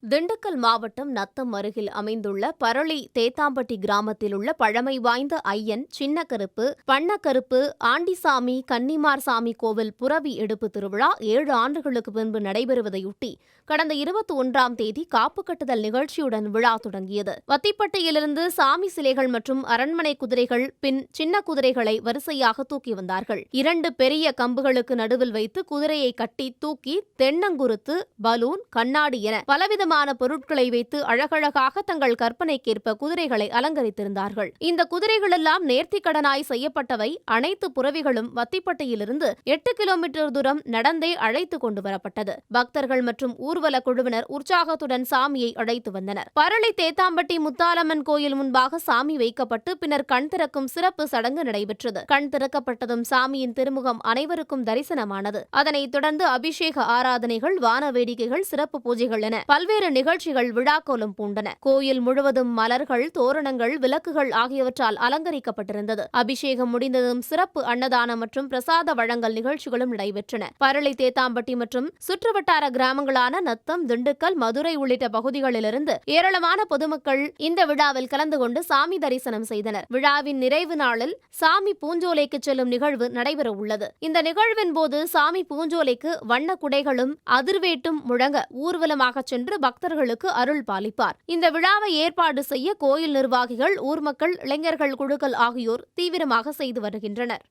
திண்டுக்கல் மாவட்டம் நத்தம் அருகில் அமைந்துள்ள பரளி தேத்தாம்பட்டி கிராமத்தில் உள்ள பழமை வாய்ந்த ஐயன், சின்னக்கருப்பு, பண்ணக்கருப்பு, ஆண்டிசாமி, கன்னிமார்சாமி கோவில் புரவி எடுப்பு திருவிழா 7 ஆண்டுகளுக்கு பின்பு நடைபெறுவதையொட்டி கடந்த 21ஆம் தேதி காப்பு கட்டுதல் நிகழ்ச்சியுடன் விழா தொடங்கியது. வத்திப்பட்டியிலிருந்து சாமி சிலைகள் மற்றும் அரண்மனை குதிரைகள், பின் சின்ன குதிரைகளை வரிசையாக தூக்கி வந்தார்கள். 2 பெரிய கம்புகளுக்கு நடுவில் வைத்து குதிரையை கட்டி தூக்கி தென்னங்குருத்து, பலூன், கண்ணாடி என பலவித பொருட்களை வைத்து அழகழகாக தங்கள் கற்பனைக்கேற்ப குதிரைகளை அலங்கரித்திருந்தார்கள். இந்த குதிரைகளெல்லாம் நேர்த்திக்கடனாய் செய்யப்பட்டவை. அனைத்து புரவிகளும் வத்திப்பட்டியிலிருந்து 8 கிலோமீட்டர் தூரம் நடந்தே அழைத்து கொண்டு வரப்பட்டது. பக்தர்கள் மற்றும் ஊர்வல குழுவினர் உற்சாகத்துடன் சாமியை அழைத்து வந்தனர். பரளி தேத்தாம்பட்டி முத்தாலம்மன் கோயில் முன்பாக சாமி வைக்கப்பட்டு பின்னர் கண் திறக்கும் சிறப்பு சடங்கு நடைபெற்றது. கண் திறக்கப்பட்டதும் சாமியின் திருமுகம் அனைவருக்கும் தரிசனமானது. அதனைத் தொடர்ந்து அபிஷேக ஆராதனைகள், வான வேடிக்கைகள், சிறப்பு பூஜைகள் என பல்வேறு நிகழ்ச்சிகள் விழாக்கோலம் பூண்டன. கோயில் முழுவதும் மலர்கள், தோரணங்கள், விளக்குகள் ஆகியவற்றால் அலங்கரிக்கப்பட்டிருந்தது. அபிஷேகம் முடிந்ததும் சிறப்பு அன்னதானம் மற்றும் பிரசாத வழங்கல் நிகழ்ச்சிகளும் நடைபெற்றன. பரளி தேத்தாம்பட்டி மற்றும் சுற்றுவட்டார கிராமங்களான நத்தம், திண்டுக்கல், மதுரை உள்ளிட்ட பகுதிகளிலிருந்து ஏராளமான பொதுமக்கள் இந்த விழாவில் கலந்து கொண்டு சாமி தரிசனம் செய்தனர். விழாவின் நிறைவு நாளில் சாமி பூஞ்சோலைக்கு செல்லும் நிகழ்வு நடைபெற உள்ளது. இந்த நிகழ்வின் போது சாமி பூஞ்சோலைக்கு வண்ண குடைகளும் அதிர்வேட்டும் முழங்க ஊர்வலமாக சென்று பக்தர்களுக்கு அருள் பாலிப்பார். இந்த விழாவை ஏற்பாடு செய்ய கோயில் நிர்வாகிகள், ஊர் மக்கள், இளைஞர்கள் குழுக்கள் ஆகியோர் தீவிரமாக செய்து வருகின்றனர்.